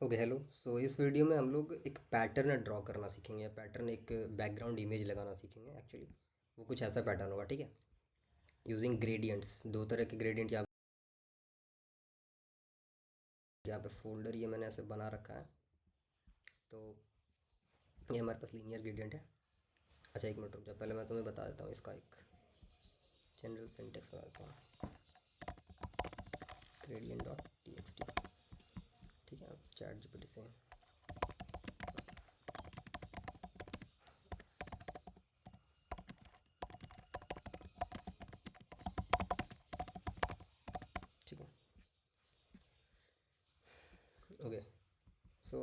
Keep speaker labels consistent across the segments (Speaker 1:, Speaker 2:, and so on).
Speaker 1: Okay hello. सो इस video में हम लोग एक पैटर्न ड्रॉ करना सीखेंगे। पैटर्न एक बैकग्राउंड इमेज लगाना सीखेंगे एक्चुअली। वो कुछ ऐसा पैटर्न होगा, ठीक है। यूजिंग ग्रेडियंट्स, दो तरह के ग्रेडियंट यहाँ पे फोल्डर ये मैंने ऐसे बना रखा है। तो ये हमारे पास लीनियर ग्रेडियंट है। अच्छा एक मिनट रुक जाओ, पहले मैं तुम्हें बता देता हूँ इसका एक जनरल सिंटेक्स बना देता हूँ। Gradient dot T x T, ठीक है। चैट जीपीटी से ठीक है। ओके। सो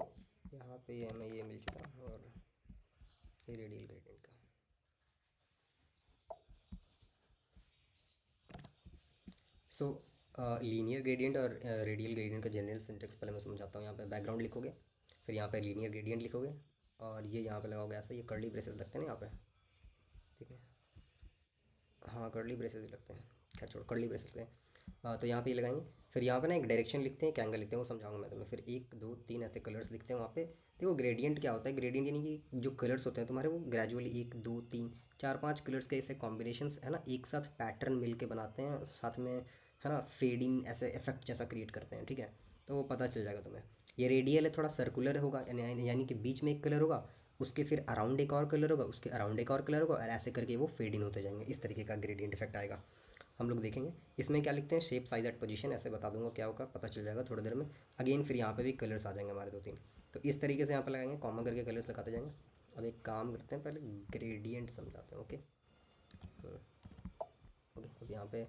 Speaker 1: यहाँ पे ये हमें ये मिल चुका और ये रेडियल ग्रेडियंट का। सो लीनियर ग्रेडियंट और रेडियल ग्रेडियंट का जनरल सिंटेक्स पहले मैं समझाता हूँ। यहाँ पे बैकग्राउंड लिखोगे, फिर यहाँ पे लीनियर ग्रेडियंट लिखोगे और ये यहाँ पे लगाओगे ऐसा। ये कर्ली ब्रेसेस लगते हैं ना यहाँ पे, ठीक है। हाँ कर्ली ब्रेसेस लगते हैं, खैर छोड़, कर्ली ब्रेसेस लगते हैं। तो यहाँ पे ये लगाएंगे। फिर यहाँ पे ना एक डायरेक्शन लिखते हैं, एक एंगल लिखते हैं, वो समझाऊंगा मैं तुम्हें। फिर एक दो तीन ऐसे कलर्स लिखते हैं वहाँ पे। देखो ग्रेडियंट क्या होता है, ग्रेडियंट यानी कि जो कलर्स होते हैं तुम्हारे वो ग्रेजुअली एक दो तीन चार पांच कलर्स के ऐसे कॉम्बिनेशंस है ना, एक साथ पैटर्न मिल के बनाते हैं साथ में, है ना। फेडिंग ऐसे इफेक्ट जैसा क्रिएट करते हैं, ठीक है। तो वो पता चल जाएगा तुम्हें। ये रेडियल है, थोड़ा सर्कुलर होगा, यानी कि बीच में एक कलर होगा, उसके फिर अराउंड एक और कलर होगा, उसके अराउंड एक और कलर होगा, और ऐसे करके वो फेड इन होते जाएंगे। इस तरीके का ग्रेडियंट इफेक्ट आएगा। हम लोग देखेंगे इसमें क्या लिखते हैं, शेप साइज एट पोजीशन, ऐसे बता दूंगा क्या होगा, पता चल जाएगा थोड़ी देर में। अगेन फिर यहाँ पे भी कलर्स आ जाएंगे हमारे दो तीन। तो इस तरीके से यहाँ पे लगाएंगे, कॉमन करके कलर्स लगाते जाएंगे। अब एक काम करते हैं, पहले ग्रेडियंट समझाते हैं। Okay okay. अब यहाँ पे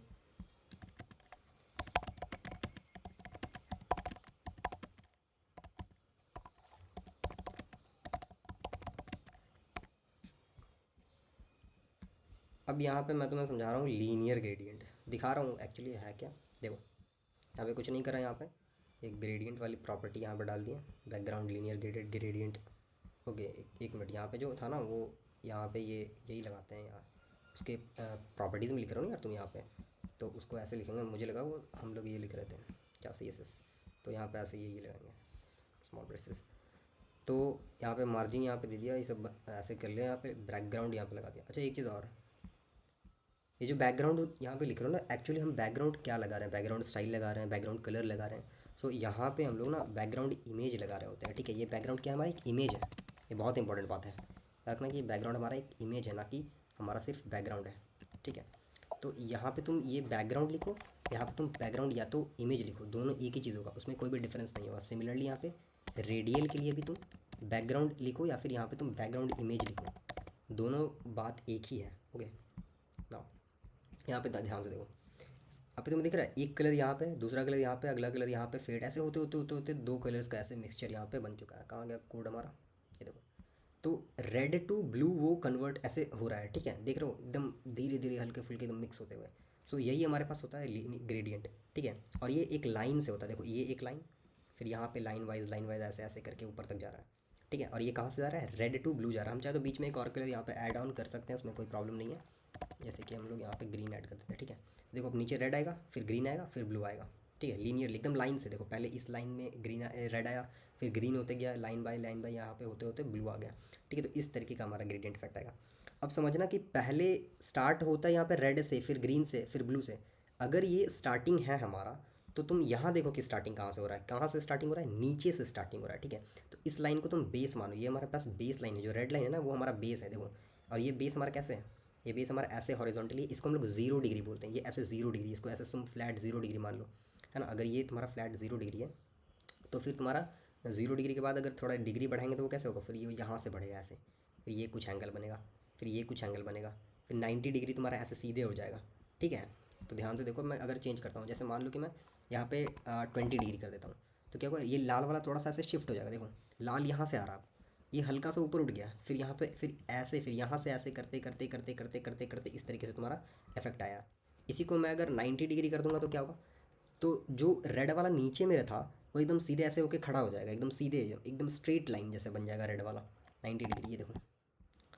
Speaker 1: अब यहाँ पे मैं तुम्हें समझा रहा हूँ लीनियर ग्रेडियंट, दिखा रहा हूँ एक्चुअली है क्या। देखो यहाँ पे कुछ नहीं करा, यहाँ पे एक ग्रेडियंट वाली प्रॉपर्टी यहाँ पे डाल दी है, background linear graded gradient. Okay एक मिनट, यहाँ पे जो था ना वो, यहाँ पे ये यही लगाते हैं यहाँ। उसके प्रॉपर्टीज़ में लिख रहा हूँ ना यार तुम यहाँ पे, तो उसको ऐसे लिखेंगे। मुझे लगा वो हम लोग ये लिख रहे थे क्या, सी एस एस। तो यहाँ पे ऐसे यही लगाएंगे, स्मॉल ब्रेसेस। तो यहाँ पे मार्जिन यहाँ पे दे दिया, ये सब ऐसे कर लिया। यहाँ पे बैकग्राउंड यहाँ पे लगा दिया। अच्छा एक चीज़ और, ये जो बैकग्राउंड यहाँ पे लिख रहे हो ना, एक्चुअली हम बैकग्राउंड क्या लगा रहे हैं, बैकग्राउंड स्टाइल लगा रहे हैं, बैकग्राउंड कलर लगा रहे हैं। सो यहाँ पे हम लोग ना बैकग्राउंड इमेज लगा रहे होते हैं, ठीक है। ये बैकग्राउंड क्या है, हमारा एक इमेज है। ये बहुत इंपॉर्टेंट बात है, रखना कि बैकग्राउंड हमारा एक इमेज है, ना कि हमारा सिर्फ बैकग्राउंड है, ठीक है। तो यहाँ पे तुम ये बैकग्राउंड लिखो, यहाँ पे तुम बैकग्राउंड या तो इमेज लिखो, दोनों एक ही चीज़ होगा, उसमें कोई भी डिफरेंस नहीं होगा। सिमिलरली यहाँ पे रेडियल के लिए भी तुम बैकग्राउंड लिखो या फिर यहाँ पे तुम बैकग्राउंड इमेज लिखो, दोनों बात एक ही है। ओके नाउ यहाँ पे ध्यान से देखो। अभी तुम्हें दिख रहा है एक कलर यहाँ पे, दूसरा कलर यहाँ पे, अगला कलर यहाँ पे, फेड ऐसे होते होते होते होते दो कलर्स का ऐसे मिक्सचर यहाँ पे बन चुका है। कहाँ गया कोड हमारा, ये देखो। तो रेड टू ब्लू वो कन्वर्ट ऐसे हो रहा है, ठीक है। देख रहे हो एकदम धीरे धीरे हल्के फुल्के एकदम मिक्स होते हुए। सो यही हमारे पास होता है ग्रेडियंट, ठीक है। और ये एक लाइन से होता है, देखो ये एक लाइन, फिर यहाँ पे लाइन वाइज ऐसे ऐसे करके ऊपर तक जा रहा है, ठीक है। और ये कहाँ से जा रहा है, रेड टू ब्लू जा रहा है। हम चाहे तो बीच में एक और कलर यहाँ पे ऐड ऑन कर सकते हैं, उसमें कोई प्रॉब्लम नहीं है। जैसे कि हम लोग यहाँ पे ग्रीन ऐड कर देते हैं, ठीक है। देखो अब नीचे रेड आएगा, फिर ग्रीन आएगा, फिर ब्लू आएगा, ठीक है। लीनियरली एकदम लाइन से देखो, पहले इस लाइन में रेड आया, फिर ग्रीन होते गया, लाइन बाय यहाँ पे होते होते ब्लू आ गया, ठीक है। तो इस तरीके का हमारा ग्रेडियंट इफेक्ट आएगा। अब समझना कि पहले स्टार्ट होता है यहाँ पे रेड से, फिर ग्रीन से, फिर ब्लू से। अगर ये स्टार्टिंग है हमारा, तो तुम यहाँ देखो कि स्टार्टिंग कहाँ से हो रहा है, कहाँ से स्टार्टिंग हो रहा है, नीचे से स्टार्टिंग हो रहा है, ठीक है। तो इस लाइन को तुम बेस मानो, ये हमारे पास बेस लाइन है, जो रेड लाइन है ना वो हमारा बेस है, देखो। और ये बेस हमारा कैसे है, ये बेस हमारा ऐसे हॉरिजॉन्टली, इसको हम लोग 0 डिग्री बोलते हैं, ये ऐसे 0 डिग्री, इसको ऐसे तुम फ्लैट 0 डिग्री मान लो, है ना। अगर ये तुम्हारा फ्लैट 0 डिग्री है, तो फिर तुम्हारा 0 डिग्री के बाद अगर थोड़ा डिग्री बढ़ाएंगे तो वो कैसे होगा, फिर ये यहाँ से बढ़ेगा ऐसे, फिर ये कुछ एंगल बनेगा, फिर ये कुछ एंगल बनेगा, फिर 90 डिग्री तुम्हारा ऐसे सीधे हो जाएगा, ठीक है। तो ध्यान से देखो, मैं अगर चेंज करता हूँ, जैसे मान लो कि मैं यहाँ पे 20 डिग्री कर देता हूँ, तो क्या होगा, ये लाल वाला थोड़ा सा ऐसे शिफ्ट हो जाएगा, देखो लाल यहाँ से आ रहा है, ये हल्का सा ऊपर उठ गया, फिर यहाँ पे फिर ऐसे, फिर यहाँ से ऐसे करते करते करते करते करते करते इस तरीके से तुम्हारा इफेक्ट आया। इसी को मैं अगर 90 डिग्री कर दूंगा तो क्या होगा, तो जो रेड वाला नीचे मेरा था वो एकदम सीधे ऐसे होके खड़ा हो जाएगा, एकदम सीधे एकदम स्ट्रेट लाइन जैसे बन जाएगा रेड वाला 90 डिग्री, ये देखो।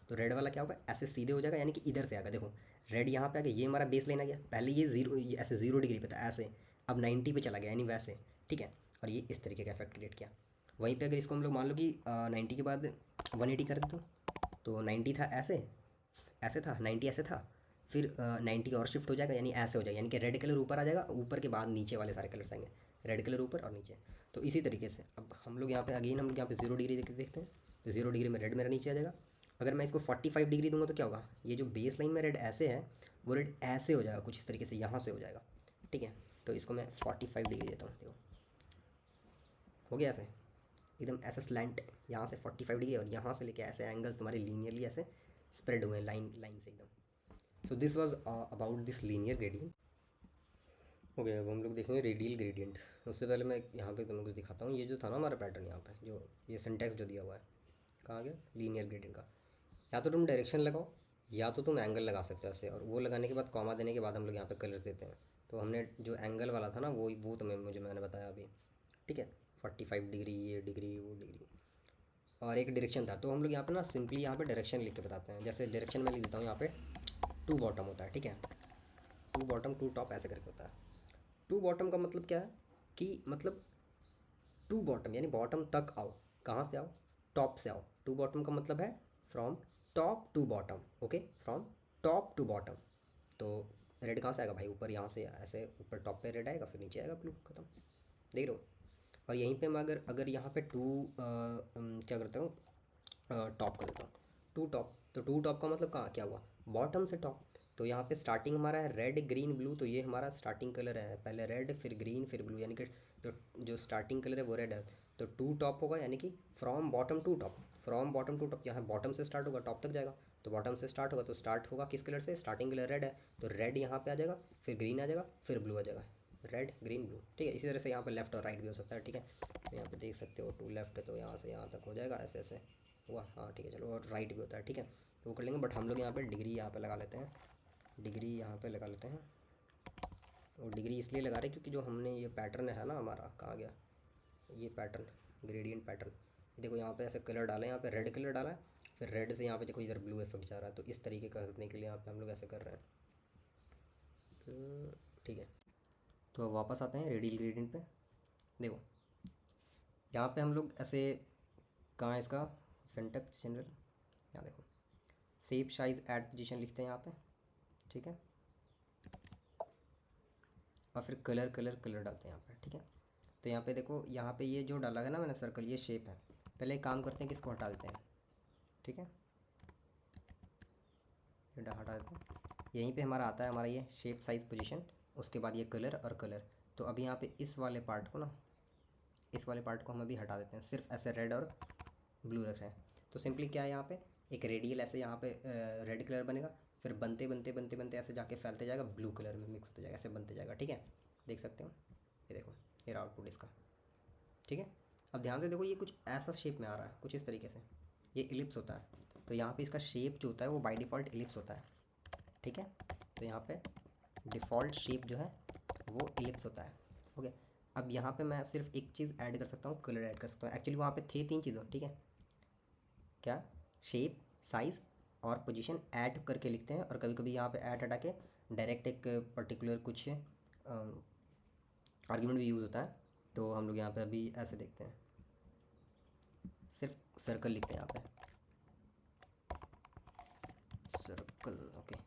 Speaker 1: तो रेड वाला क्या होगा, ऐसे सीधे हो जाएगा, यानी कि इधर से आएगा, देखो रेड यहाँ पे आ गया, ये हमारा बेस लाइन आ गया, पहले ये जीरो, ये ऐसे 0 डिग्री पे था ऐसे, अब 90 पे चला गया यानी वैसे, ठीक है। और ये इस तरीके का इफेक्ट क्रिएट किया। वहीं पे अगर इसको हम लोग मान लो कि 90 के बाद 180 कर दे तो 90 था ऐसे, ऐसे था 90 ऐसे था, फिर 90 और शिफ्ट हो जाएगा, यानी ऐसे हो जाएगा, यानी कि रेड कलर ऊपर आ जाएगा, ऊपर के बाद नीचे वाले सारे कलर्स आएंगे, रेड कलर ऊपर और नीचे। तो इसी तरीके से अब हम लोग यहाँ पे अगेन हम लोग यहाँ पे 0 डिग्री देखते हैं, तो 0 डिग्री में रेड मेरा नीचे आ जाएगा। अगर मैं इसको 45 डिग्री दूंगा तो क्या होगा, ये जो बेस लाइन में रेड ऐसे है वो रेड ऐसे हो जाएगा, कुछ इस तरीके से यहाँ से हो जाएगा, ठीक है। तो इसको मैं 45 डिग्री देता हूँ, देखो हो गया ऐसे एकदम ऐसे स्लैंट, यहाँ से 45 डिग्री और यहाँ से लेके ऐसे एंगल्स तुम्हारे लीनियरली ऐसे स्प्रेड हुए हैं लाइन लाइन से एकदम। So this was about this linear gradient. हो गया, अब हम लोग देखेंगे रेडियल ग्रेडियंट। उससे पहले मैं यहाँ पे तुम्हें कुछ दिखाता हूँ। ये जो था ना हमारा पैटर्न, यहाँ पे जो ये सिंटेक्स जो दिया हुआ है, कहाँ गया लीनियर ग्रेडियंट का। या तो तुम डायरेक्शन लगाओ या तो तुम एंगल लगा सकते हो ऐसे, और वो लगाने के बाद कॉमा देने के बाद हम लोग यहाँ पे कलर्स देते हैं। तो हमने जो एंगल वाला था ना वो तुम्हें मैंने बताया अभी, ठीक है। 45 डिग्री, ये डिग्री, वो डिग्री, और एक डायरेक्शन था। तो हम लोग यहाँ पे ना सिंपली यहाँ पे डायरेक्शन लिख के बताते हैं। जैसे डायरेक्शन मैं लिख देता हूँ यहाँ पे 2 बॉटम होता है, ठीक है। 2 बॉटम 2 टॉप ऐसे करके होता है। 2 बॉटम का मतलब क्या है कि मतलब 2 बॉटम यानी बॉटम तक आओ, कहाँ से आओ, टॉप से आओ। 2 बॉटम का मतलब है from top to bottom, okay, from top to bottom. तो रेड कहाँ से आएगा भाई, ऊपर यहाँ से ऐसे ऊपर टॉप पे रेड आएगा, फिर नीचे आएगा ब्लू, खत्म, देख रहे हो। और यहीं पे मैं अगर अगर यहाँ पे क्या करता हूँ, टॉप कर देता हूँ, 2 टॉप। तो 2 टॉप का मतलब कहाँ क्या हुआ, बॉटम से टॉप। तो यहाँ पे स्टार्टिंग हमारा है रेड ग्रीन ब्लू, तो ये हमारा स्टार्टिंग कलर है, पहले रेड फिर ग्रीन फिर ब्लू, यानी कि जो जो स्टार्टिंग कलर है वो रेड है। तो 2 टॉप होगा, यानी कि from bottom to top, from bottom to top. यहाँ बॉटम से स्टार्ट होगा टॉप तक जाएगा, तो बॉटम से स्टार्ट होगा तो स्टार्ट होगा किस कलर से, स्टार्टिंग कलर रेड है, तो रेड यहाँ पे आ जाएगा, फिर ग्रीन आ जाएगा, फिर ब्लू आ जाएगा, रेड ग्रीन ब्लू, ठीक है। इसी तरह से यहाँ पे लेफ्ट और राइट भी हो सकता है, ठीक है। तो यहाँ पे देख सकते हो 2 लेफ्ट है तो यहाँ से यहाँ तक हो जाएगा, ऐसे ऐसे हुआ, हाँ ठीक है चलो। और राइट भी होता है, ठीक है, तो वो कर लेंगे। बट हम लोग यहाँ पे डिग्री यहाँ पे लगा लेते हैं, डिग्री यहाँ पे लगा लेते हैं। और डिग्री इसलिए लगा रहे हैं क्योंकि जो हमने ये पैटर्न है ना हमारा, कहाँ गया ये पैटर्न, ग्रेडियंट पैटर्न, देखो यहाँ पे ऐसे कलर डाला है, यहाँ पे रेड कलर डाला है, फिर रेड से यहाँ पे देखो इधर ब्लू इफेक्ट जा रहा है। तो इस तरीके का करने के लिए यहाँ पे हम लोग ऐसे कर रहे हैं, ठीक है। तो अब वापस आते हैं रेडियल ग्रेडियंट पे। देखो यहाँ पे हम लोग ऐसे, कहाँ है इसका सिंटेक्स जनरल, यहाँ देखो शेप साइज ऐड पोजीशन लिखते हैं यहाँ पे, ठीक है। और फिर कलर कलर कलर डालते हैं यहाँ पे, ठीक है। तो यहाँ पे देखो, यहाँ पे ये जो डाला है ना मैंने सर्कल, ये शेप है। पहले एक काम करते हैं कि इसको हटा देते हैं, ठीक है, हटा देते हैं। यहीं पे हमारा आता है हमारा ये शेप साइज पोजीशन, उसके बाद ये कलर और कलर। तो अभी यहाँ पे इस वाले पार्ट को ना, इस वाले पार्ट को हम अभी हटा देते हैं, सिर्फ ऐसे रेड और ब्लू रख रहे हैं। तो सिंपली क्या है, यहाँ पे एक रेडियल ऐसे यहाँ पे रेड कलर बनेगा, फिर बनते बनते बनते बनते ऐसे जाके फैलते जाएगा, ब्लू कलर में मिक्स होते जाएगा, ऐसे बनते जाएगा, ठीक है। देख सकते हो, ये देखो ये आउटपुट इसका, ठीक है। अब ध्यान से देखो, ये कुछ ऐसा शेप में आ रहा है, कुछ इस तरीके से, ये इलिप्स होता है। तो यहाँ पे इसका शेप जो होता है वो बाय डिफ़ॉल्ट इलिप्स होता है, ठीक है। तो यहाँ पे डिफ़ॉल्ट शेप जो है वो इलिप्स होता है, ओके। अब यहाँ पे मैं सिर्फ एक चीज़ ऐड कर सकता हूँ, कलर ऐड कर सकता हूँ। एक्चुअली वहाँ पे थे 3 चीज़ें, ठीक है, क्या, शेप साइज़ और पोजीशन ऐड करके लिखते हैं। और कभी कभी यहाँ पे ऐड हटा के डायरेक्ट एक पर्टिकुलर कुछ आर्ग्यूमेंट भी यूज़ होता है। तो हम लोग यहाँ पे अभी ऐसे देखते हैं, सिर्फ सर्कल लिखते हैं यहाँ पे, सर्कल, ओके,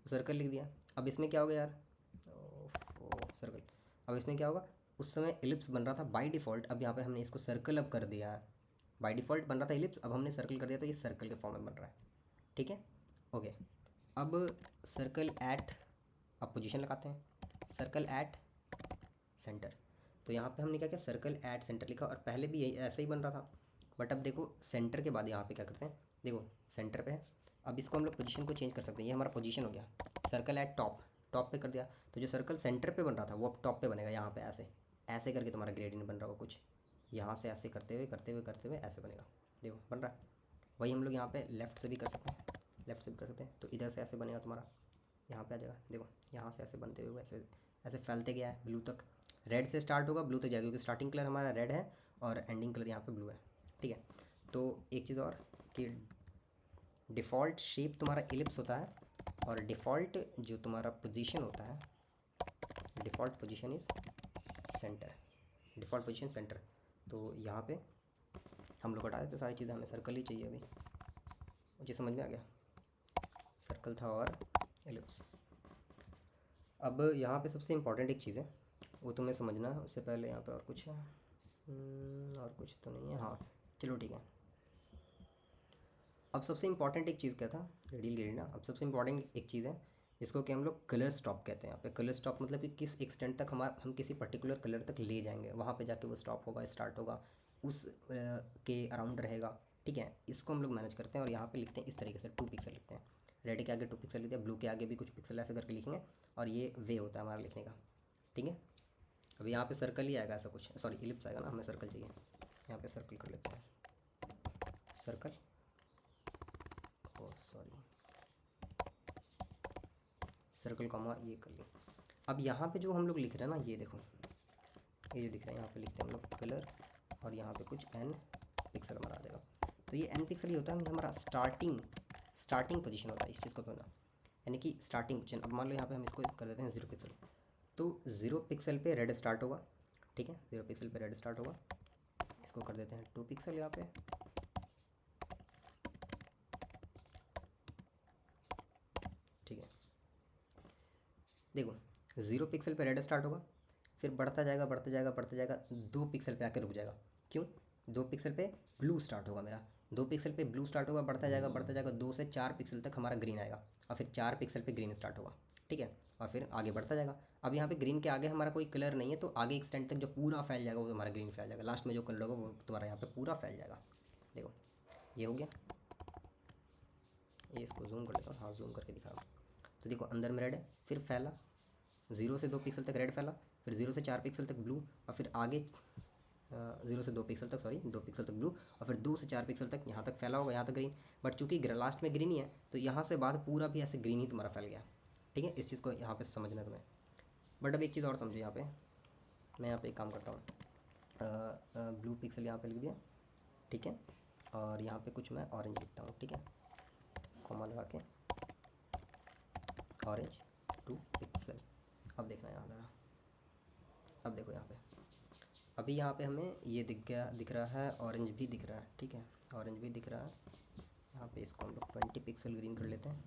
Speaker 1: सर्कल लिख दिया। अब इसमें क्या होगा यार, सर्कल, अब इसमें क्या होगा, उस समय इलिप्स बन रहा था बाय डिफ़ॉल्ट, अब यहाँ पे हमने इसको सर्कल अब कर दिया है। बाय डिफ़ॉल्ट बन रहा था इलिप्स, अब हमने सर्कल कर दिया, तो ये सर्कल के फॉर्म में बन रहा है, ठीक है, ओके। अब सर्कल एट, अब पोजीशन लगाते हैं, सर्कल एट सेंटर। तो यहाँ पे हमने क्या किया, सर्कल एट सेंटर लिखा, और पहले भी यही ऐसे ही बन रहा था। बट अब देखो सेंटर के बाद यहाँ पे क्या करते हैं, देखो सेंटर पे है। अब इसको हम लोग पोजीशन को चेंज कर सकते हैं, ये हमारा पोजीशन हो गया, सर्कल एट टॉप, टॉप पे कर दिया। तो जो सर्कल सेंटर पे बन रहा था वो अब टॉप पे बनेगा, यहाँ पे ऐसे ऐसे करके तुम्हारा ग्रेडियंट बन रहा होगा कुछ, यहाँ से ऐसे करते हुए करते हुए करते हुए ऐसे बनेगा, देखो बन रहा है। वही हम लोग यहाँ पे लेफ़्ट से भी कर सकते हैं, लेफ़्ट से भी कर सकते हैं। तो इधर से ऐसे बनेगा तुम्हारा, यहाँ पे आ जाएगा, देखो यहाँ से ऐसे बनते हुए ऐसे ऐसे फैलते गया है ब्लू तक। रेड से स्टार्ट होगा ब्लू तक जाएगा, क्योंकि स्टार्टिंग कलर हमारा रेड है और एंडिंग कलर यहाँ पे ब्लू है, ठीक है। तो एक चीज़ और कि डिफ़ॉल्ट शेप तुम्हारा इलिप्स होता है, और डिफ़ॉल्ट जो तुम्हारा पोजीशन होता है, default position is centre, default position centre. तो यहाँ पे हम लोग हटा देते सारी चीज़ें, हमें सर्कल ही चाहिए अभी। मुझे समझ में आ गया, सर्कल था और एलिप्स। अब यहाँ पे सबसे इम्पॉर्टेंट एक चीज़ है, वो तुम्हें समझना है। उससे पहले यहाँ पे और कुछ है, और कुछ तो नहीं है, हाँ चलो ठीक है। अब सबसे इम्पॉर्टेंट एक चीज़ क्या था, रेडियल ग्रेडियंट ना। अब सबसे इम्पॉर्टेंट एक चीज़ है जिसको कि हम लोग कलर स्टॉप कहते हैं। यहाँ पे कलर स्टॉप मतलब कि किस एक्सटेंट तक हम किसी पर्टिकुलर कलर तक ले जाएंगे, वहाँ पे जाके वो स्टॉप होगा, स्टार्ट होगा, उस के अराउंड रहेगा, ठीक है। इसको हम लोग मैनेज करते हैं और यहाँ पे लिखते हैं इस तरीके से 2 पिक्सल लिखते हैं। रेड के आगे 2 पिक्सल लिखते हैं, ब्लू के आगे भी कुछ पिक्सल ऐसे करके लिखेंगे, और ये वे होता है हमारा लिखने का, ठीक है। अब यहाँ पे सर्कल ही आएगा ऐसा कुछ, सॉरी इलिप्स आएगा ना, हमें सर्कल चाहिए। यहाँ पे सर्कल कर लेते हैं, सर्कल, ओ सॉरी सर्कल कॉमा ये कर लो। अब यहाँ पे जो हम लोग लिख रहे हैं ना, ये देखो, ये जो दिख रहा है यहाँ पे लिखते हैं हम लोग कलर, और यहाँ पे कुछ n पिक्सल हमारा आ जाएगा। तो ये n पिक्सल ही होता है हमारा स्टार्टिंग पोजीशन होता है इस चीज़ को पढ़ना, यानी कि स्टार्टिंग पोजीशन। अब मान लो यहाँ पे हम इसको कर देते हैं 0 पिक्सल, तो 0 पिक्सल पे रेड स्टार्ट होगा, ठीक है, 0 पिक्सल पे रेड स्टार्ट होगा। इसको कर देते हैं 2 पिक्सल यहाँ पे, ठीक है। देखो 0 पिक्सल पे रेड स्टार्ट होगा, फिर बढ़ता जाएगा बढ़ता जाएगा बढ़ता जाएगा, 2 पिक्सल पे आके रुक जाएगा। क्यों? 2 पिक्सल पे ब्लू स्टार्ट होगा मेरा, 2 पिक्सल पे ब्लू स्टार्ट होगा, बढ़ता जाएगा बढ़ता जाएगा, 2 से 4 पिक्सल तक हमारा ग्रीन आएगा, और फिर 4 पिक्सल पे ग्रीन स्टार्ट होगा, ठीक है, और फिर आगे बढ़ता जाएगा। अब यहाँ पे ग्रीन के आगे हमारा कोई कलर नहीं है, तो आगे एक्सटेंड तक जो पूरा फैल जाएगा वो हमारा ग्रीन फैल जाएगा, लास्ट में जो कलर होगा वो तुम्हारा यहाँ पे पूरा फैल जाएगा। देखो ये हो गया, ये इसको जूम कर लेता हूँ, हाँ जूम करके दिखा रहा हूँ। तो देखो अंदर में रेड है, फिर फैला 0 से 2 पिक्सल तक रेड फैला, फिर 0 से 4 पिक्सल तक ब्लू, और फिर आगे 0 से 2 पिक्सल तक, सॉरी 2 पिक्सल तक ब्लू, और फिर 2 से 4 पिक्सल तक यहाँ तक फैला होगा, यहाँ तक ग्रीन। बट चूंकि लास्ट में ग्रीन ही है, तो यहाँ से बाद पूरा भी ऐसे ग्रीन ही तुम्हारा फैल गया, ठीक है। इस चीज़ को यहाँ पे समझना तुम्हें। बट अब एक चीज़ और समझो, यहाँ पे मैं यहाँ पे एक काम करता हूँ, ब्लू पिक्सल यहाँ पे लिख दिया, ठीक है, और यहाँ पे कुछ मैं ऑरेंज लिखता हूँ, ठीक है, कॉमा लगा के ऑरेंज 2 पिक्सल। अब देखना यहाँ ज़रा, अब देखो यहाँ पे, अभी यहाँ पे हमें ये दिख रहा है, ऑरेंज भी दिख रहा है, ठीक है, ऑरेंज भी दिख रहा है। यहाँ पे इसको हम लोग 20 पिक्सल ग्रीन कर लेते हैं,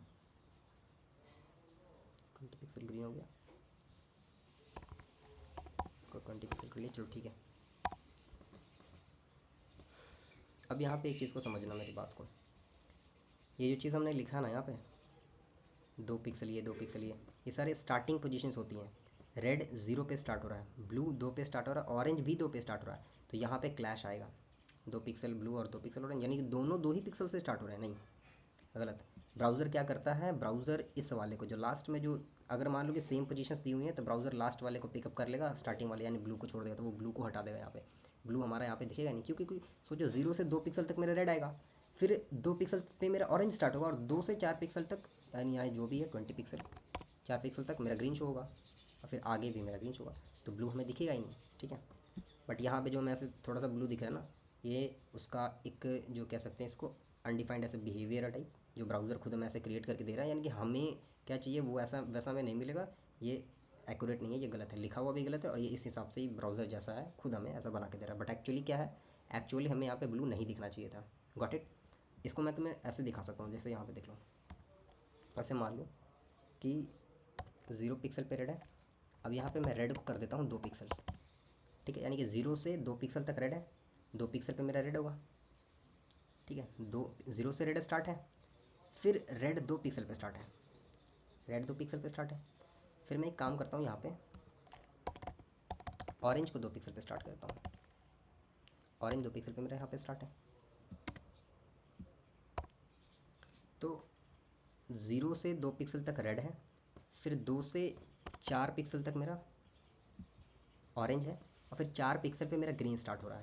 Speaker 1: 20 पिक्सल ग्रीन हो गया, इसको 20 पिक्सल कर लिया, चलो ठीक है। अब यहाँ पे एक चीज़ को समझना मेरी बात को, ये जो चीज़ हमने लिखा ना यहाँ पे 2 पिक्सल ये 2 पिक्सल ये सारे स्टार्टिंग पोजीशंस होती हैं। रेड 0 पे स्टार्ट हो रहा है, ब्लू 2 पे स्टार्ट हो रहा है, ऑरेंज भी 2 पे स्टार्ट हो रहा है, तो यहाँ पे क्लैश आएगा, 2 पिक्सल ब्लू और 2 पिक्सल ऑरेंज, यानी कि दोनों 2 ही पिक्सल से स्टार्ट हो रहे हैं, नहीं गलत। ब्राउज़र क्या करता है, ब्राउज़र इस वाले को जो लास्ट में जो, अगर मान लो कि सेम पोजीशंस दी हुई हैं, तो ब्राउज़र लास्ट वाले को पिकअप कर लेगा, स्टार्टिंग वाले यानी ब्लू को छोड़ देगा, तो वो ब्लू को हटा देगा। यहाँ पे ब्लू हमारा यहाँ पे दिखेगा नहीं, क्योंकि कोई सोचो 0 से 2 पिक्सल तक मेरा रेड आएगा, फिर 2 पिक्सल पे मेरा ऑरेंज स्टार्ट होगा, और 2 से 4 पिक्सल तक यानी जो भी है 20 पिक्सल 4 पिक्सल तक मेरा ग्रीन शो होगा, और फिर आगे भी मेरा ग्रीन शो होगा, तो ब्लू हमें दिखेगा ही नहीं, ठीक है। बट यहाँ पे जो मैं ऐसे थोड़ा सा ब्लू दिख रहा है ना, ये उसका एक जो कह सकते हैं इसको अनडिफाइंड ऐसे बिहेवियर टाइप, जो ब्राउज़र खुद हमें ऐसे क्रिएट करके दे रहा है, यानी कि हमें क्या चाहिए वो ऐसा वैसा हमें नहीं मिलेगा, ये एक्यूरेट नहीं है, ये गलत है, लिखा हुआ भी गलत है, और ये इस हिसाब से ही ब्राउज़र जैसा है खुद हमें ऐसा बना के दे रहा है। बट एक्चुअली क्या है, एक्चुअली हमें यहाँ पे ब्लू नहीं दिखना चाहिए था। Got it? इसको मैं तुम्हें ऐसे दिखा सकता हूँ, जैसे यहाँ पे देख लो, ऐसे मान लो कि 0 पिक्सल पे रेड है, अब यहाँ पे मैं रेड को कर देता हूँ 2 पिक्सल, ठीक है, यानी कि 0 से 2 पिक्सल तक रेड है, 2 पिक्सल पे मेरा रेड होगा, ठीक है। 0 से रेड स्टार्ट है, फिर रेड 2 पिक्सल पे स्टार्ट है, रेड 2 पिक्सल पे स्टार्ट है, फिर मैं एक काम करता हूँ, यहाँ पे ऑरेंज को 2 पिक्सल पे स्टार्ट करता हूँ, ऑरेंज 2 पिक्सल पे मेरा यहाँ पे स्टार्ट है। तो 0 से 2 पिक्सल तक रेड है, फिर 2 से 4 पिक्सल तक मेरा ऑरेंज है, और फिर 4 पिक्सल पे मेरा ग्रीन स्टार्ट हो रहा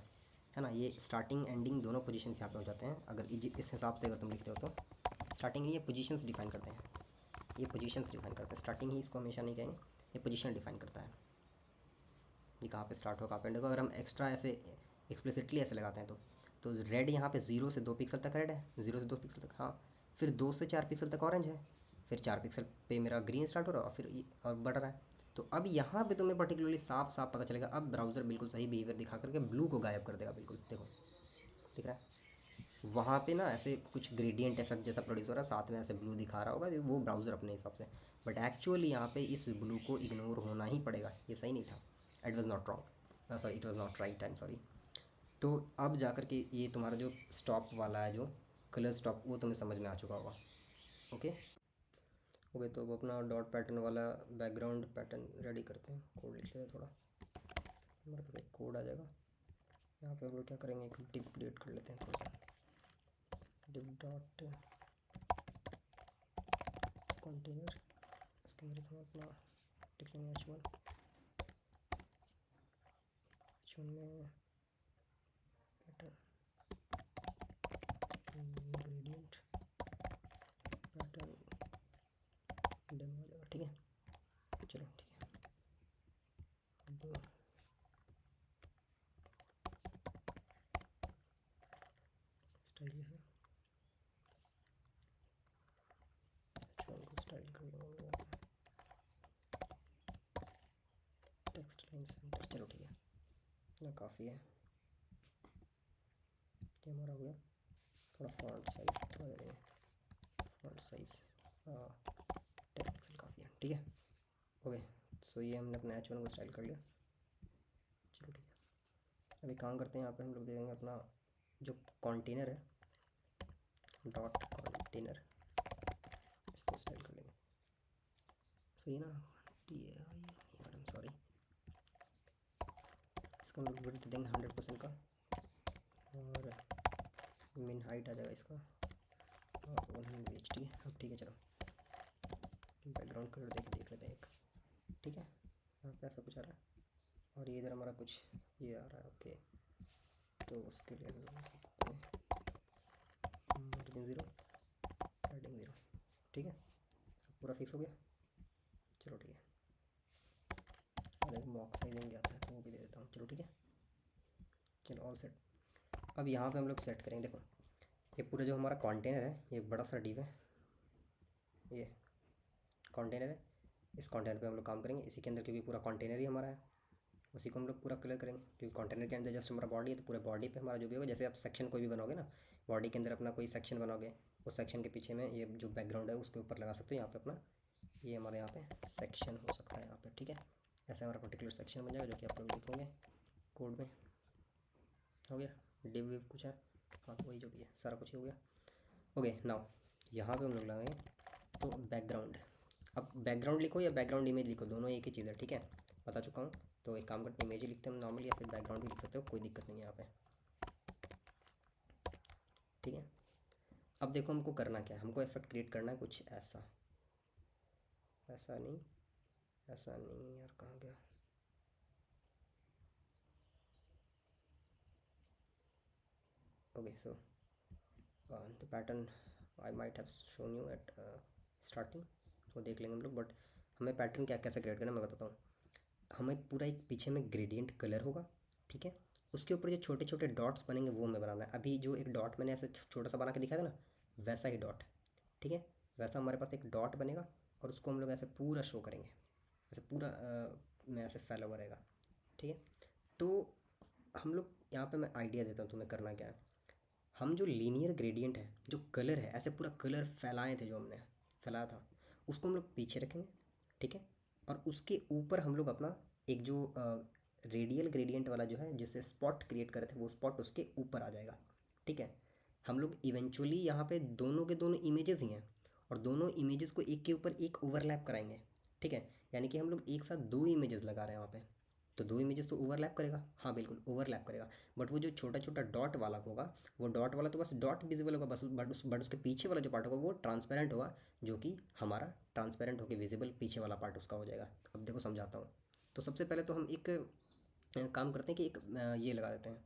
Speaker 1: है ना। ये स्टार्टिंग एंडिंग दोनों पोजीशंस यहाँ पे हो जाते हैं, अगर इस हिसाब से अगर तुम लिखते हो तो स्टार्टिंग ये पोजीशंस डिफाइन करते हैं, ये पोजीशंस डिफाइन करते हैं, स्टार्टिंग ही इसको हमेशा नहीं कहेंगे, ये पोजीशन डिफाइन करता है, ये कहाँ पे स्टार्ट हो कहाँ पे एंड होगा। अगर हम एक्स्ट्रा ऐसे एक्सप्लिसिटली ऐसे लगाते हैं तो रेड यहाँ पे 0 से 2 पिक्सल तक रेड है, 0 से 2 पिक्सल तक, हाँ, फिर 2 से 4 पिक्सल तक ऑरेंज है, फिर 4 पिक्सल पे मेरा ग्रीन स्टार्ट हो रहा है, और फिर और बढ़ रहा है। तो अब यहाँ पे तुम्हें पर्टिकुलरली साफ साफ पता चलेगा, अब ब्राउज़र बिल्कुल सही बिहेवियर दिखा करके ब्लू को गायब कर देगा बिल्कुल। देखो दिख रहा है वहाँ पे ना ऐसे कुछ ग्रेडियंट इफेक्ट जैसा प्रोड्यूस हो रहा है, साथ में ऐसे ब्लू दिखा रहा होगा वो ब्राउज़र अपने हिसाब से, बट एक्चुअली यहाँ पे इस ब्लू को इग्नोर होना ही पड़ेगा, ये सही नहीं था, it was not wrong, sorry it was not right, I am sorry. तो अब जा कर के ये तुम्हारा जो स्टॉप वाला है, जो कलर स्टॉप, वो तुम्हें समझ में आ चुका होगा। ओके ओके, तो अब अपना डॉट पैटर्न वाला बैकग्राउंड पैटर्न रेडी करते हैं, कोड लिख लेते हैं थोड़ा, हमारे पास एक कोड आ जाएगा। यहाँ पे हम लोग क्या करेंगे, एक डिव क्रिएट कर लेते हैं थोड़ा सा, डिव डॉट कंटेनर, इसके अंदर हम अपना लिख लेंगे h1 में पैटर्न ग्रेडियंट पैटर्न डेमो हो जाएगा, ठीक है। चलो ठीक है, अब स्टाइल है, h1 को स्टाइल कर लूँगा, टेक्स्ट लाइन सेंटर, चलो ठीक है ना, काफ़ी है, ये हमारा हो गया। थोड़ा फॉन्ट साइज थोड़ा दे देंगे, फॉन्ट साइज 10 पिक्सल काफ़ी है, ठीक है। ओके, सो ये हमने अपना h1 को स्टाइल कर लिया, चलो ठीक है। अभी काम करते हैं, यहाँ पे हम लोग दे देंगे अपना जो कंटेनर है, डॉट कंटेनर, इसको स्टाइल कर लेंगे, सही ना, यार आई एम सॉरी, इसका हम लोग विड्थ देंगे 100% का, और मिन हाइट आ जाएगा इसका और 100 एच, ठीक है। अब ठीक है, चलो बैकग्राउंड कलर देख लेते हैं एक, ठीक है। यहाँ पे ऐसा कुछ आ रहा है, और ये इधर हमारा कुछ ये आ रहा है, ओके, तो उसके लिए हम लोग सकते हैं मार्जिन 0, पैडिंग 0, ठीक है। अब पूरा फिक्स हो गया, चलो ठीक है। और एक मॉक साइजिंग आता है तो वो भी दे देता हूँ, चलो ठीक है। चलो ऑल सेट। अब यहाँ पे हम लोग सेट करेंगे, देखो ये पूरा जो हमारा कंटेनर है, ये एक बड़ा सा डिव है, ये कंटेनर है, इस कंटेनर पे हम लोग काम करेंगे इसी के अंदर, क्योंकि पूरा कंटेनर ही हमारा है, उसी को हम लोग पूरा कलर करेंगे, क्योंकि कंटेनर के अंदर जस्ट हमारा बॉडी है, तो पूरे बॉडी पे हमारा जो भी होगा, जैसे आप सेक्शन कोई भी बनाओगे ना, बॉडी के अंदर अपना कोई सेक्शन बनाओगे, उस सेक्शन के पीछे में ये जो बैकग्राउंड है उसके ऊपर लगा सकते हो, यहाँ पे अपना ये हमारे यहाँ पे सेक्शन हो सकता है यहाँ पे, ठीक है। ऐसा हमारा पर्टिकुलर सेक्शन बन जाएगा, जो कि आप लोग लिखोगे कोड में, हो गया। डिव विव कुछ है, हाँ तो वही जो भी है सारा कुछ ही हो गया। ओके नाउ यहाँ पे हम लोग लगाएंगे तो बैकग्राउंड, अब बैकग्राउंड लिखो या बैकग्राउंड इमेज लिखो, दोनों एक ही चीज़ है, ठीक है, बता चुका हूँ। तो एक काम करते हैं, इमेज ही लिखते हैं नॉर्मली, या फिर बैकग्राउंड भी लिख सकते हो, कोई दिक्कत नहीं है यहाँ पे, ठीक है। अब देखो हमको करना क्या है, हमको इफेक्ट क्रिएट करना है कुछ ऐसा, ऐसा नहीं, ऐसा नहीं यार, कहाँ गया, okay. So the pattern I might have shown you at starting, वो देख लेंगे हम लोग, बट हमें पैटर्न क्या कैसे क्रिएट करना है मैं बताता हूँ। हमें पूरा एक पीछे में ग्रेडियंट कलर होगा, ठीक है, उसके ऊपर जो छोटे छोटे डॉट्स बनेंगे वो हमें बनाना है। अभी जो एक डॉट मैंने ऐसे छोटा सा बना के दिखाया था ना, वैसा ही डॉट, ठीक है, वैसा हमारे पास एक डॉट बनेगा, और उसको हम लोग ऐसे पूरा शो करेंगे, ऐसे पूरा में ऐसे फैला हुआ रहेगा, ठीक है। तो हम लोग यहाँ पे मैं आइडिया देता हूँ तुम्हें करना क्या है, हम जो लीनियर ग्रेडियंट है, जो कलर है, ऐसे पूरा कलर फैलाए थे जो हमने फैलाया था, उसको हम लोग पीछे रखेंगे, ठीक है। और उसके ऊपर हम लोग अपना एक जो रेडियल ग्रेडियंट वाला जो है, जिससे स्पॉट क्रिएट करे थे, वो स्पॉट उसके ऊपर आ जाएगा, ठीक है। हम लोग इवेंचुअली यहाँ पे दोनों के दोनों इमेजेस ही हैं, और दोनों इमेजेस को एक के ऊपर एक ओवरलैप कराएंगे, ठीक है। यानी कि हम लोग एक साथ दो इमेजेस लगा रहे हैं वहाँ पे, तो दो इमेजेस तो ओवरलैप करेगा, हाँ बिल्कुल ओवरलैप करेगा, बट वो जो छोटा छोटा डॉट वाला होगा, वो डॉट वाला तो बस डॉट विजिबल होगा बस, बट उसके पीछे वाला जो पार्ट होगा वो ट्रांसपेरेंट होगा, जो कि हमारा ट्रांसपेरेंट होकर विजिबल पीछे वाला पार्ट उसका हो जाएगा। अब देखो समझाता हूँ। तो सबसे पहले तो हम एक काम करते हैं कि एक ये लगा देते हैं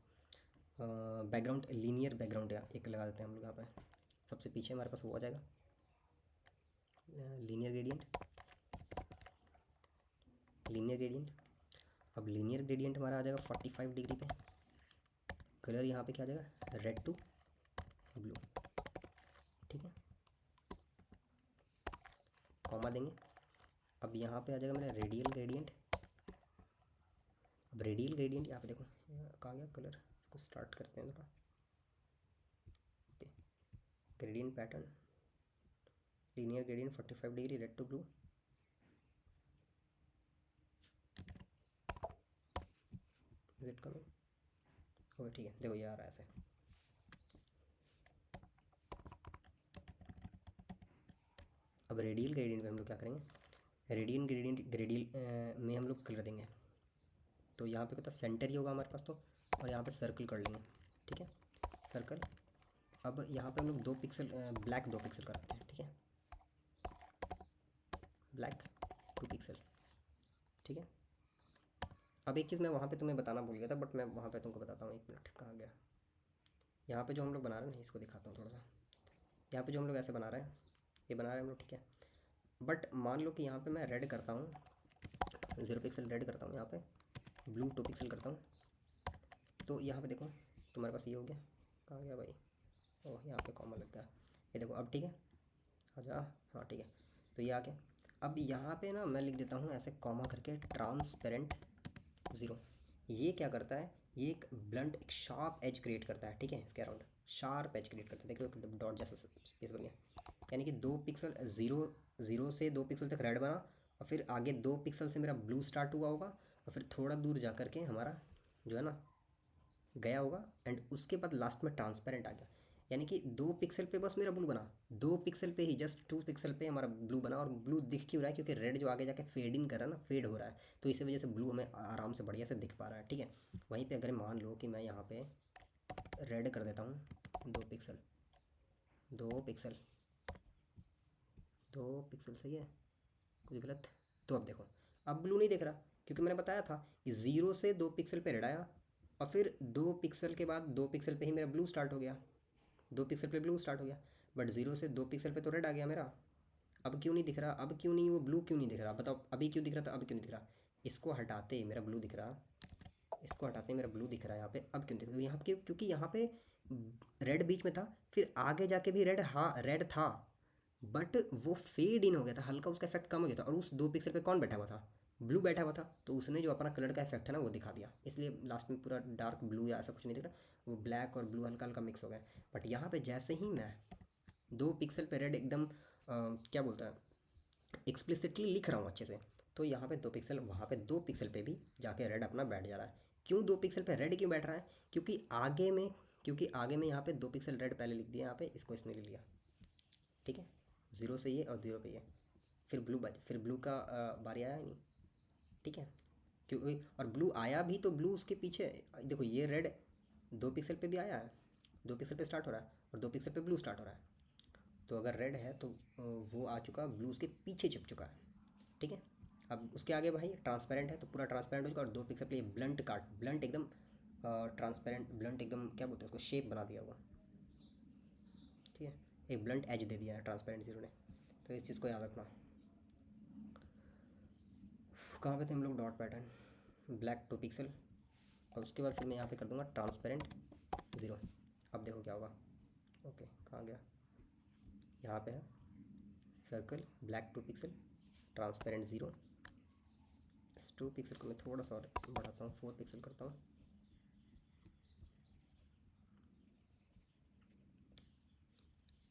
Speaker 1: बैकग्राउंड, लीनियर बैकग्राउंड या एक लगा देते हैं हम लोग यहाँ पे, सबसे पीछे हमारे पास वो आ जाएगा लीनियर ग्रेडियंट, लीनियर ग्रेडियंट। अब लीनियर ग्रेडियंट हमारा आ जाएगा 45 डिग्री पे, कलर यहाँ पे क्या आ जाएगा, रेड टू ब्लू, ठीक है, कॉमा देंगे। अब यहाँ पे आ जाएगा मेरा रेडियल ग्रेडियंट, अब रेडियल ग्रेडियंट यहाँ पे देखो कहाँ गया कलर, इसको स्टार्ट करते हैं थोड़ा, gradient pattern, linear gradient 45 degree red to blue, is it coming? Okay ठीक है, देखो ये आ रहा है ऐसे। अब रेडियल ग्रेडियंट में हम लोग क्या करेंगे, रेडियन ग्रेडियल में हम लोग कर देंगे। तो यहाँ पे क्या सेंटर ही होगा हमारे पास, तो और यहाँ पे सर्कल कर लेंगे, ठीक है सर्कल। अब यहाँ पे हम लोग 2 पिक्सल ब्लैक 2 पिक्सल करते हैं, ठीक है ब्लैक 2 पिक्सल, ठीक है। अब एक चीज़ मैं वहाँ पे तुम्हें बताना भूल गया था, बट मैं वहाँ पे तुमको बताता हूँ, 1 मिनट कहाँ गया। यहाँ पे जो हम लोग बना रहे हैं ना, इसको दिखाता हूँ थोड़ा सा। यहाँ पे जो हम लोग ऐसे बना रहे हैं, ये बना रहे हैं हम लोग, ठीक है। बट मान लो कि यहाँ पे मैं रेड करता हूँ, 0 पिक्सल रेड करता हूँ, यहाँ पे ब्लू 2 पिक्सल करता हूँ, तो यहाँ पे देखो तुम्हारे पास ये हो गया, कहाँ गया भाई, ओह यहाँ पे कॉमा लग गया, ये देखो अब ठीक है, आजा, हाँ ठीक है, तो ये आ गया। अब यहाँ पे ना मैं लिख देता हूँ ऐसे कॉमा करके ट्रांसपेरेंट 0। ये क्या करता है, ये एक ब्लंट एक शार्प एज क्रिएट करता है, ठीक है, इसके अराउंड शार्प एज क्रिएट करता है, देखो एक डॉट जैसा स्पेस बन गया, यानी कि 2 पिक्सल 0 से 2 पिक्सल तक रेड बना, और फिर आगे 2 पिक्सल से मेरा ब्लू स्टार्ट हुआ होगा, और फिर थोड़ा दूर जा कर के हमारा जो है ना गया होगा, एंड उसके बाद लास्ट में ट्रांसपेरेंट आ गया, यानी कि 2 पिक्सल पे बस मेरा ब्लू बना, 2 पिक्सल पे ही, जस्ट 2 पिक्सल पे हमारा ब्लू बना। और ब्लू दिख क्यों रहा है, क्योंकि रेड जो आगे जाके फेड इन कर रहा है ना, फेड हो रहा है, तो इसी वजह से ब्लू हमें आराम से बढ़िया से दिख पा रहा है, ठीक है। वहीं पे अगर मान लो कि मैं यहाँ पे रेड कर देता हूँ 2 पिक्सल, 2 पिक्सल, 2 पिक्सल, सही है, कुछ गलत, तो अब देखो अब ब्लू नहीं दिख रहा, क्योंकि मैंने बताया था कि 0 से 2 पिक्सल पे रेड आया, और फिर 2 पिक्सल के बाद 2 पिक्सल पे ही मेरा ब्लू स्टार्ट हो गया, 2 पिक्सल पे ब्लू स्टार्ट हो गया, बट 0 से 2 पिक्सल पे तो रेड आ गया मेरा। अब क्यों नहीं दिख रहा, अब क्यों नहीं वो ब्लू क्यों नहीं दिख रहा, बताओ अभी क्यों दिख रहा था, अब क्यों नहीं दिख रहा। इसको हटाते ही मेरा ब्लू दिख रहा, इसको हटाते ही मेरा ब्लू दिख रहा है यहाँ पे, अब क्यों दिख रहा है, यहाँ पे क्योंकि यहाँ पे रेड बीच में था, फिर आगे जाके भी रेड, हाँ रेड था, बट वो फेड इन हो गया था, हल्का उसका इफेक्ट कम हो गया था, और उस 2 पिक्सल पे कौन बैठा हुआ था, ब्लू बैठा हुआ था, तो उसने जो अपना कलर का इफेक्ट है ना वो दिखा दिया, इसलिए लास्ट में पूरा डार्क ब्लू या ऐसा कुछ नहीं दिख रहा, वो ब्लैक और ब्लू हल्का हल्का मिक्स हो गया। बट यहाँ पे जैसे ही मैं 2 पिक्सल पे रेड एकदम क्या बोलता है, एक्सप्लिसिटली लिख रहा हूँ अच्छे से, तो यहाँ पे 2 पिक्सल, वहाँ पे 2 पिक्सल पे भी जाके रेड अपना बैठ जा रहा है। क्यों 2 पिक्सल पे रेड क्यों बैठ रहा है, क्योंकि आगे में यहाँ पे 2 पिक्सल रेड पहले लिख दिया, यहाँ पे इसको इसने ले लिया, ठीक है, 0 से ये और 0 पे ये, फिर ब्लू का बारी आया नहीं, ठीक है, क्योंकि और ब्लू आया भी तो ब्लू उसके पीछे, देखो ये रेड 2 पिक्सल पे भी आया है, 2 पिक्सल पे स्टार्ट हो रहा है, और 2 पिक्सल पे ब्लू स्टार्ट हो रहा है, तो अगर रेड है तो वो आ चुका, ब्लू उसके पीछे छिप चुका है, ठीक है। अब उसके आगे भाई ट्रांसपेरेंट है, तो पूरा ट्रांसपेरेंट हो चुका, और 2 पिक्सल पे ये ब्लंट एकदम ट्रांसपेरेंट, ब्लंट एकदम क्या बोलते हैं उसको, शेप बना दिया हुआ, ठीक है, एक ब्लंट एज दे दिया है ट्रांसपेरेंट 0 ने, तो इस चीज़ को याद रखना। कहाँ पे थे हम लोग, डॉट पैटर्न ब्लैक 2 पिक्सल, और उसके बाद फिर मैं यहाँ पे कर दूँगा ट्रांसपेरेंट 0। अब देखो क्या होगा, ओके कहाँ गया, यहाँ पे है सर्कल ब्लैक 2 पिक्सल ट्रांसपेरेंट 0, इस 2 पिक्सल को मैं थोड़ा सा और बढ़ाता हूँ, 4 पिक्सल करता हूँ,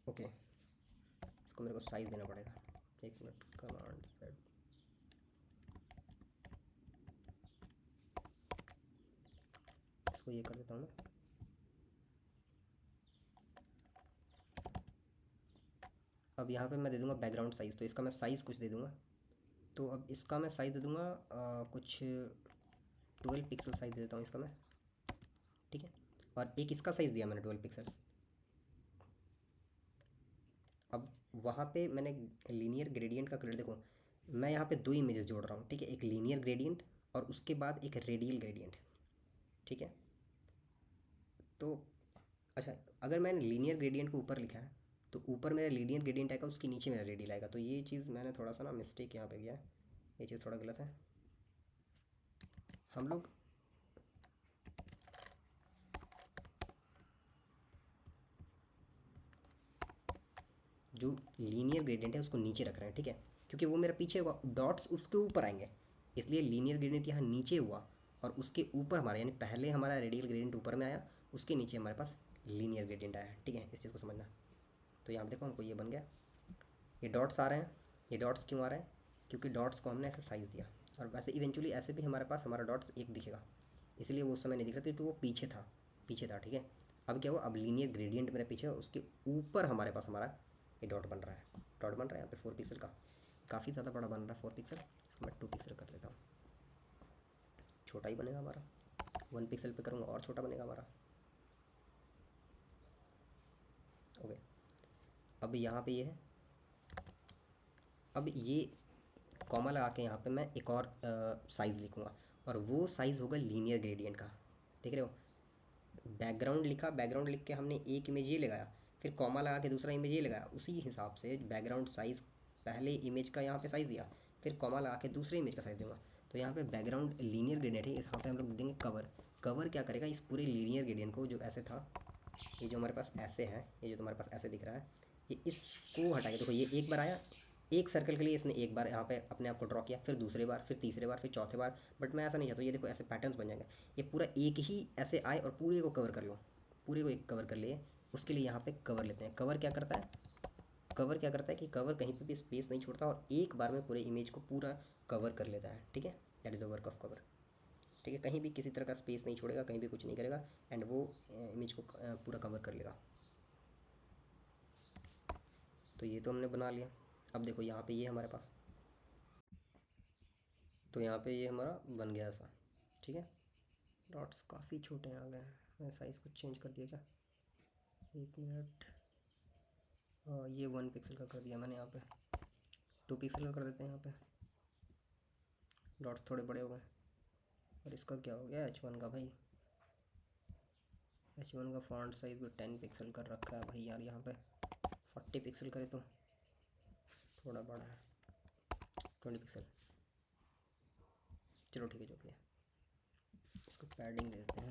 Speaker 1: ओके इसको मेरे को साइज़ देना पड़ेगा, 1 मिनट, कमांड Z, इसको ये कर देता हूँ मैं, अब यहाँ पे मैं दे दूँगा बैकग्राउंड साइज़, तो इसका मैं साइज़ कुछ दे दूँगा, तो अब इसका मैं साइज़ दे दूँगा कुछ 12 पिक्सल साइज़ दे देता हूँ इसका मैं, ठीक है, और एक इसका साइज़ दिया मैंने 12 पिक्सल। अब वहाँ पे मैंने लीनियर ग्रेडियंट का कलर देखो, मैं यहाँ पे 2 इमेजेस जोड़ रहा हूँ, ठीक है, एक लीनियर ग्रेडियंट और उसके बाद एक रेडियल ग्रेडियंट, ठीक है। तो अच्छा, अगर मैंने लीनियर ग्रेडियंट को ऊपर लिखा है, तो ऊपर मेरा लीनियर ग्रेडियंट आएगा, उसके नीचे मेरा रेडियल आएगा, तो ये चीज़ मैंने थोड़ा सा ना मिस्टेक यहाँ पे किया है, ये चीज़ थोड़ा गलत है। हम लोग जो लीनियर ग्रेडियंट है उसको नीचे रख रहे हैं, ठीक है, क्योंकि वो मेरा पीछे होगा, डॉट्स उसके ऊपर आएंगे, इसलिए लीनियर ग्रेडियंट यहाँ नीचे हुआ, और उसके ऊपर हमारा, यानी पहले हमारा रेडियल ग्रेडियंट ऊपर में आया, उसके नीचे हमारे पास लीनियर ग्रेडियंट आया, ठीक है, इस चीज़ को समझना। तो तो यहाँ पे देखो हमको ये बन गया, ये डॉट्स आ रहे हैं। ये डॉट्स क्यों आ रहे हैं? क्योंकि डॉट्स को हमने ऐसे साइज़ दिया, और वैसे इवेंचुअली ऐसे भी हमारे पास हमारा डॉट्स एक दिखेगा, इसलिए वो उस समय नहीं दिख रहा था क्योंकि वो पीछे था, ठीक है। अब क्या हुआ, अब लीनियर ग्रेडियंट मेरे पीछे है, उसके ऊपर हमारे पास हमारा ये डॉट बन रहा है। डॉट बन रहा है यहाँ पे 4 पिक्सल का, काफ़ी ज़्यादा बड़ा बन रहा है 4 पिक्सल। इसको मैं 2 पिक्सल कर लेता हूँ, छोटा ही बनेगा हमारा। 1 पिक्सल पे करूँगा और छोटा बनेगा हमारा। ओके, अब यहाँ पे ये है। अब ये कॉमा लगा के यहाँ पे मैं एक और साइज़ लिखूँगा, और वो साइज़ होगा लीनियर ग्रेडियंट का। देख रहे हो, बैकग्राउंड लिखा, बैकग्राउंड लिख के हमने एक इमेज ये लगाया, फिर कॉमा लगा के दूसरा इमेज ये लगाया, उसी हिसाब से बैकग्राउंड साइज़, पहले इमेज का यहाँ पे साइज़ दिया, फिर कॉमा लगा के दूसरे इमेज का साइज़ दूंगा। तो यहाँ पे बैकग्राउंड लीनियर ग्रेडियंट है, यहाँ पे हम लोग देंगे कवर। कवर क्या करेगा, इस पूरे लीनियर ग्रेडियंट को, जो ऐसे था, ये जो हमारे पास ऐसे है, ये जो तुम्हारे पास ऐसे दिख रहा है, ये इसको हटा के देखो, ये एक बार आया, एक सर्कल के लिए इसने एक बार यहाँ पे अपने आप को ड्रॉ किया, फिर दूसरे बार, फिर तीसरे बार, फिर चौथे बार। बट मैं ऐसा नहीं चाहता, ये देखो ऐसे पैटर्न्स बन जाएंगे। ये पूरा एक ही ऐसे आए और पूरे को कवर कर लो, पूरे को एक कवर कर लिए। उसके लिए यहाँ पे कवर लेते हैं। कवर क्या करता है, कवर क्या करता है कि कवर कहीं पे भी स्पेस नहीं छोड़ता और एक बार में पूरे इमेज को पूरा कवर कर लेता है, ठीक है। That is the work of cover, ठीक है। कहीं भी किसी तरह का स्पेस नहीं छोड़ेगा, कहीं भी कुछ नहीं करेगा, एंड वो इमेज को पूरा कवर कर लेगा। तो ये तो हमने बना लिया। अब देखो यहाँ पे ये हमारे पास, तो यहाँ पे ये हमारा बन गया ऐसा, ठीक है। डॉट्स काफ़ी छोटे आ गए हैं, मैं साइज़ को चेंज कर दिया क्या, 1 मिनट। ये 1 पिक्सल का कर दिया मैंने, यहाँ पे 2 पिक्सल का कर देते हैं। यहाँ पे डॉट्स थोड़े बड़े हो गए। और इसका क्या हो गया, H1 का भाई, H1 का फॉन्ट साइज़ भी 10 पिक्सल कर रखा है भाई यार। यहाँ पे 40 पिक्सल करे तो थोड़ा बड़ा है, 20 पिक्सल। चलो ठीक है, जो भी है। इसको पैडिंग दे देते हैं,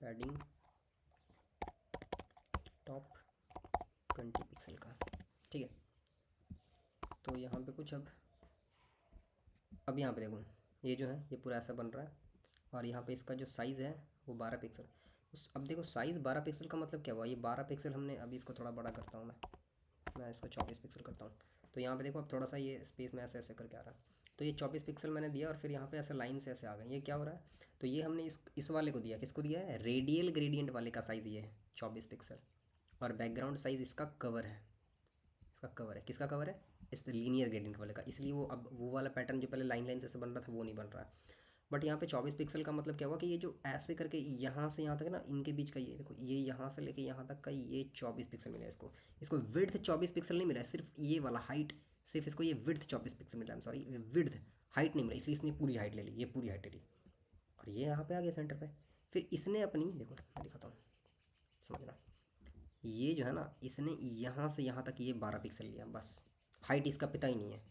Speaker 1: पैडिंग टॉप 20 पिक्सल का, ठीक है। तो यहाँ पे कुछ अब यहाँ पे देखो, ये जो है ये पूरा ऐसा बन रहा है, और यहाँ पे इसका जो साइज़ है वो 12 पिक्सल। अब देखो साइज़ 12 पिक्सल का मतलब क्या हुआ, ये 12 पिक्सल हमने, अभी इसको थोड़ा बड़ा करता हूँ मैं इसको 24 पिक्सल करता हूँ। तो यहाँ पे देखो अब थोड़ा सा ये स्पेस में ऐसे ऐसे करके आ रहा है, तो ये 24 पिक्सल मैंने दिया, और फिर यहाँ पे ऐसे लाइन से ऐसे आ गए। ये क्या हो रहा है, तो ये हमने इस वाले को दिया, किसको दिया है, रेडियल ग्रेडियंट वाले का साइज़ ये है 24 पिक्सल, और बैकग्राउंड साइज़ इसका कवर है, इसका कवर है। किसका कवर है, इस लीनियर ग्रेडियंट वाले का। इसलिए वो अब वो वाला पैटर्न जो पहले लाइन लाइन से बन रहा था वो नहीं बन रहा है। बट यहाँ पे 24 पिक्सल का मतलब क्या हुआ कि ये जो ऐसे करके यहाँ से यहाँ तक ना, इनके बीच का ये देखो, ये यहाँ से लेके यहाँ तक का ये 24 पिक्सल मिला है इसको। इसको विड्थ 24 पिक्सल नहीं मिला है, सिर्फ ये वाला हाइट, सिर्फ इसको ये विड्थ 24 पिक्सल मिला है। सॉरी, विड्थ, हाइट नहीं मिला, इसलिए इसने पूरी हाइट ले ली, ये पूरी हाइट ले ली, और ये यहाँ पे आ गया सेंटर पे। फिर इसने अपनी, देखो मैं दिखाता हूँ, समझना, ये जो है ना, इसने यहाँ से यहाँ तक ये 12 पिक्सल लिया बस। हाइट इसका पता ही नहीं है,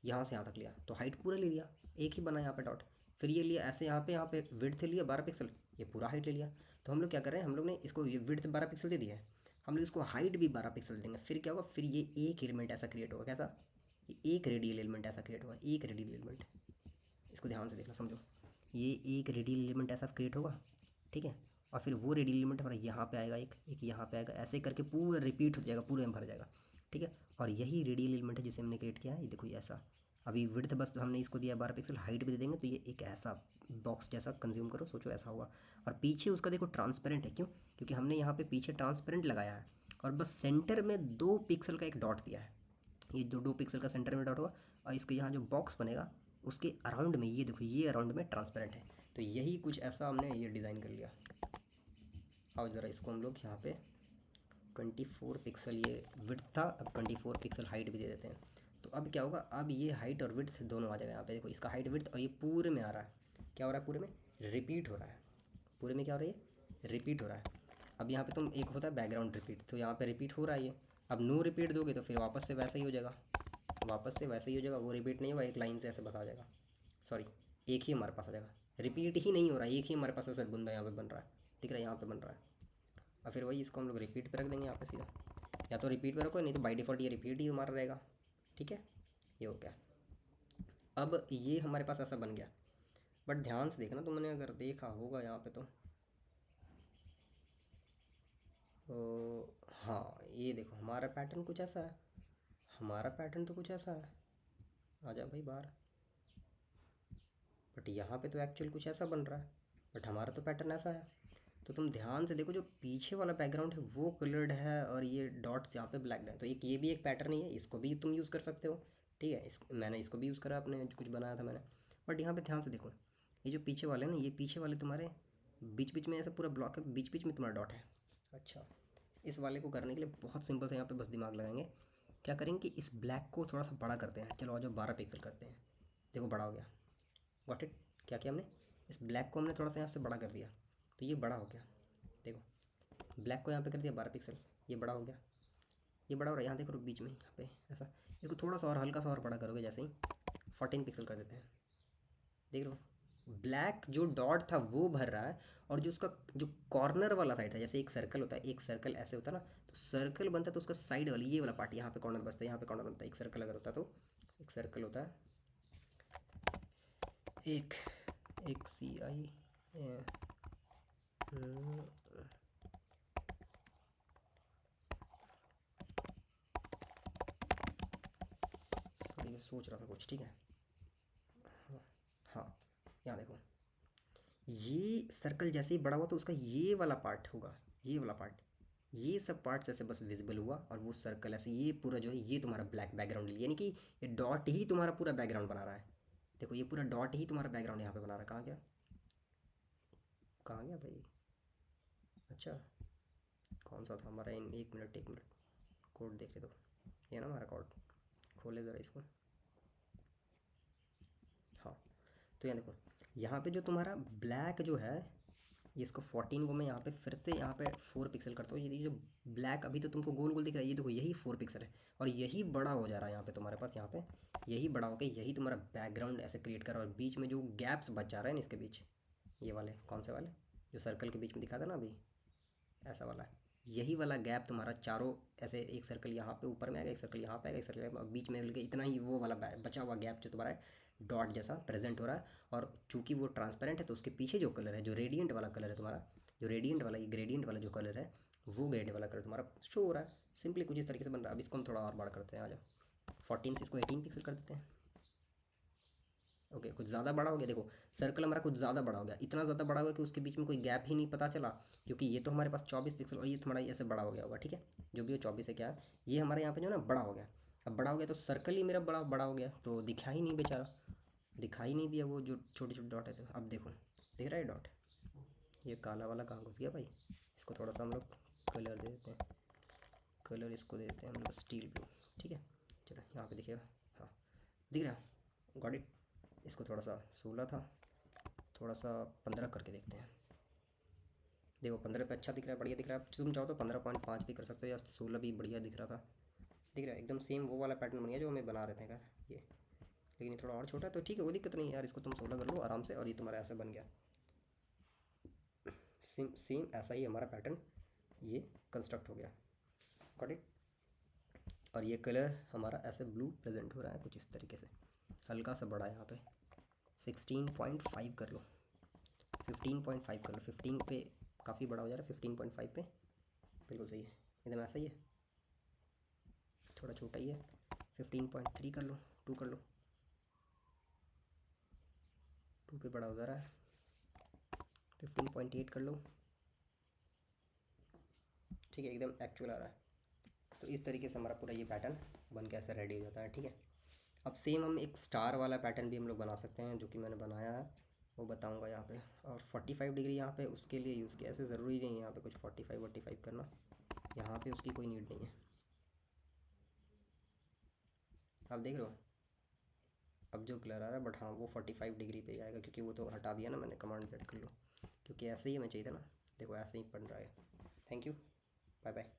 Speaker 1: यहाँ से यहाँ तक लिया तो हाइट पूरा ले लिया, एक ही बना यहाँ पे डॉट। फिर ये लिया ऐसे, यहाँ पे विड्थ लिया 12 पिक्सल, ये पूरा हाइट ले लिया। तो हम लोग क्या कर रहे हैं, हम लोग ने इसको ये विड्थ 12 पिक्सल दे दिया है, हम लोग इसको हाइट भी 12 पिक्सल देंगे। फिर क्या होगा, फिर ये एक एलिमेंट ऐसा क्रिएट होगा, कैसा, ये एक रेडियल एलिमेंट ऐसा क्रिएट होगा, एक रेडियल एलिमेंट। इसको ध्यान से देखना, समझो, ये एक रेडियल एलिमेंट ऐसा क्रिएट होगा, ठीक है। और फिर वो रेडियल एलिमेंट हमारा यहाँ पे आएगा, एक यहाँ पे आएगा, ऐसे करके पूरा रिपीट हो जाएगा, पूरे में भर जाएगा, ठीक है। और यही रेडियल एलिमेंट है जिसे हमने क्रिएट किया है। ये देखो, ये ऐसा, अभी विड्थ बस तो हमने इसको दिया 12 पिक्सल, हाइट भी दे देंगे, तो ये एक ऐसा बॉक्स जैसा कंज्यूम करो, सोचो ऐसा होगा। और पीछे उसका देखो ट्रांसपेरेंट है, क्यों, क्योंकि हमने यहाँ पे पीछे ट्रांसपेरेंट लगाया है, और बस सेंटर में 2 पिक्सल का एक डॉट दिया है। ये जो 2 पिक्सल का सेंटर में डॉट होगा, और इसके यहाँ जो बॉक्स बनेगा उसके अराउंड में, ये देखो, ये अराउंड में ट्रांसपेरेंट है। तो यही कुछ ऐसा हमने ये डिज़ाइन कर लिया। और ज़रा इसको हम लोग यहाँ पे 24 पिक्सल ये विड्थ था, अब 24 पिक्सल हाइट भी दे देते हैं। तो अब क्या होगा, अब ये हाइट और विड्थ दोनों आ जाएगा यहाँ पे। देखो इसका हाइट विड्थ, और ये पूरे में आ रहा है, क्या हो रहा है, पूरे में रिपीट हो रहा है, पूरे में क्या हो रहा है, रिपीट हो रहा है। अब यहाँ पे तुम, एक होता है बैकग्राउंड रिपीट, तो यहाँ पे रिपीट हो रहा है ये। अब नो रिपीट दोगे तो फिर वापस से वैसा ही हो जाएगा, वापस से वैसे ही हो जाएगा, वो रिपीट नहीं होगा, एक लाइन से ऐसे बस आ जाएगा। सॉरी, एक ही हमारे पास आ जाएगा, रिपीट ही नहीं हो रहा है, एक ही हमारे पास ऐसा बुंदा यहाँ पे बन रहा है, दिख रहा है, यहाँ पे बन रहा है। और फिर वही इसको हम लोग रिपीट पे रख देंगे यहाँ पे सीधा, या तो रिपीट पे रखो, नहीं तो बाई डिफ़ॉल्ट ये रिपीट ही हमारा रहेगा, ठीक है। ये हो गया। अब ये हमारे पास ऐसा बन गया। बट ध्यान से देखना, तुमने अगर देखा होगा यहाँ पे तो हाँ, ये देखो हमारा पैटर्न कुछ ऐसा है, हमारा पैटर्न तो कुछ ऐसा है, आ जा भाई बाहर। बट यहाँ पे तो एक्चुअल कुछ ऐसा बन रहा है, बट हमारा तो पैटर्न ऐसा है। तो तुम ध्यान से देखो, जो पीछे वाला बैकग्राउंड है वो कलर्ड है और ये डॉट्स यहाँ पे ब्लैक है, तो एक ये भी एक पैटर्न ही है, इसको भी तुम यूज़ कर सकते हो। ठीक है, मैंने इसको भी यूज़ करा, अपने जो कुछ बनाया था मैंने। बट यहाँ पे ध्यान से देखो, ये जो पीछे वाले हैं ना, ये पीछे वाले तुम्हारे बीच बीच में ऐसा पूरा ब्लॉक है, बीच बीच में तुम्हारा डॉट है। अच्छा, इस वाले को करने के लिए बहुत सिंपल से यहाँ पे बस दिमाग लगाएंगे। क्या करेंगे कि इस ब्लैक को थोड़ा सा बड़ा करते हैं। चलो आज 12 पिक्सल करते हैं। देखो बड़ा हो गया, गॉट इट। क्या किया हमने, इस ब्लैक को हमने थोड़ा सा यहाँ से बड़ा कर दिया, तो ये बड़ा हो गया। देखो ब्लैक को यहाँ पे कर दिया 12 पिक्सल, ये बड़ा हो गया, ये बड़ा हो रहा है। यहाँ देखो बीच में यहाँ पे ऐसा, इसको थोड़ा सा और हल्का सा और बड़ा करोगे, जैसे ही 14 पिक्सल कर देते हैं। देख रहे हो, ब्लैक जो डॉट था वो भर रहा है, और जो उसका जो कॉर्नर वाला साइड था, जैसे एक सर्कल होता है, एक सर्कल ऐसे होता है ना, तो सर्कल बनता है तो उसका साइड वाली ये वाला पार्ट यहाँ पे कॉर्नर बचता है, यहाँ पे कॉर्नर बनता है। एक सर्कल अगर होता है तो एक सर्कल होता है, एक एक सी आई सॉरी मैं सोच रहा था कुछ। ठीक है, हाँ यहाँ देखो, ये सर्कल जैसे ही बड़ा हुआ तो उसका ये वाला पार्ट होगा, ये वाला पार्ट, ये सब पार्ट्स ऐसे बस विजिबल हुआ, और वो सर्कल ऐसे, ये पूरा जो है ये तुम्हारा ब्लैक बैकग्राउंड, यानी कि ये डॉट ही तुम्हारा पूरा बैकग्राउंड बना रहा है। देखो ये पूरा डॉट ही तुम्हारा बैकग्राउंड यहाँ पे बना रहा है। कहाँ गया, कहाँ गया भाई। अच्छा, कौन सा था हमारा, इन एक मिनट एक मिनट, कोड देख ले तो, ये ना हमारा कोड, खोले ज़रा इसको। हाँ, तो यहाँ देखो, यहाँ पे जो तुम्हारा ब्लैक जो है, ये इसको 14 को मैं यहाँ पे फिर से यहाँ पे 4 पिक्सल करता हूँ। ये जो ब्लैक अभी तो तुमको गोल गोल दिख रहा है, ये देखो यही 4 पिक्सल है, और यही बड़ा हो जा रहा है यहाँ पे तुम्हारे पास, यहाँ पे यही बड़ा होकर यही तुम्हारा बैकग्राउंड ऐसे क्रिएट कर रहा है। और बीच में जो गैप्स बच जा रहे हैं ना इसके बीच, ये वाले कौन से वाले, जो सर्कल के बीच में दिखा था ना अभी, ऐसा वाला, यही वाला गैप तुम्हारा चारों ऐसे, एक सर्कल यहाँ पे ऊपर में आएगा, एक सर्कल यहाँ पे आएगा, एक सर्कल बीच में लेके, इतना ही वो वाला बचा हुआ गैप जो तुम्हारा डॉट जैसा प्रेजेंट हो रहा है। और चूंकि वो ट्रांसपेरेंट है तो उसके पीछे जो कलर है, जो रेडियंट वाला कलर है तुम्हारा, जो रेडियंट वाला, ये ग्रेडियंट वाला जो कलर है, वो ग्रेडियंट वाला कलर तुम्हारा शो हो रहा है। सिंपली कुछ इस तरीके से बन रहा है। अब इसको हम थोड़ा और बड़ा करते हैं, आ जाओ 14 से इसको 18 पिक्सल कर देते हैं। ओके, कुछ ज़्यादा बड़ा हो गया। देखो सर्कल हमारा कुछ ज़्यादा बड़ा हो गया, इतना ज़्यादा बड़ा हो गया कि उसके बीच में कोई गैप ही नहीं पता चला, क्योंकि ये तो हमारे पास 24 पिक्सल और ये थोड़ा ऐसे बड़ा हो गया होगा। ठीक है, जो भी हो 24 है क्या है, ये हमारे यहाँ पे जो है ना बड़ा हो गया। अब बड़ा हो गया तो सर्कल ही मेरा बड़ा बड़ा हो गया, तो दिखा ही नहीं बेचारा, दिखाई नहीं दिया वो जो छोटे छोटे डॉट है। तो अब देखो दिख रहा है डॉट, ये काला वाला कहाँ घुस गया भाई। इसको थोड़ा सा हम लोग कलर दे देते हैं, कलर इसको दे देते हैं हम लोग स्टील ब्लू। ठीक है, चलो यहाँ पे दिखेगा, हाँ दिख रहा है, गॉट इट। इसको थोड़ा सा 16 था, थोड़ा सा 15 करके देखते हैं। देखो 15 पे अच्छा दिख रहा है, बढ़िया दिख रहा है। तुम चाहो तो 15.5 भी कर सकते हो, या 16 भी बढ़िया दिख रहा था। दिख रहा है एकदम सेम वो वाला पैटर्न बन गया जो हमें बना रहे थे यार ये, लेकिन ये थोड़ा और छोटा है तो ठीक है, वो दिक्कत नहीं है यार। इसको तुम 16 कर लो आराम से, और ये तुम्हारा ऐसा बन गया। सेम सेम ऐसा ही हमारा पैटर्न ये कंस्ट्रक्ट हो गया, गॉट इट। और ये कलर हमारा ऐसे ब्लू प्रेजेंट हो रहा है कुछ इस तरीके से, हल्का सा बड़ा है यहाँ पे। 16.5 कर लो, 15.5 कर लो। 15 पे काफ़ी बड़ा हो जा रहा है, 15.5 पे बिल्कुल सही है, एकदम ऐसा ही है, थोड़ा छोटा ही है। 15.3 कर लो, 2 कर लो, 2 पे बड़ा हो जा रहा है। 15.8 कर लो, ठीक है एकदम एक्चुअल आ रहा है। तो इस तरीके से हमारा पूरा ये पैटर्न बन के ऐसे रेडी हो जाता है। ठीक है, अब सेम हम एक स्टार वाला पैटर्न भी हम लोग बना सकते हैं, जो कि मैंने बनाया है वो बताऊंगा यहाँ पे। और 45 डिग्री यहाँ पे उसके लिए यूज़ किया, ऐसे ज़रूरी नहीं है यहाँ पे कुछ 45 करना, यहाँ पे उसकी कोई नीड नहीं है। आप देख रहे हो अब जो कलर आ रहा है, बट हाँ वो 45 डिग्री पे ही आएगा, क्योंकि वो तो हटा दिया ना मैंने, कमांड सेट कर लो, क्योंकि ऐसे ही हमें चाहिए था ना। देखो ऐसे ही बन रहा है। Thank you, bye bye.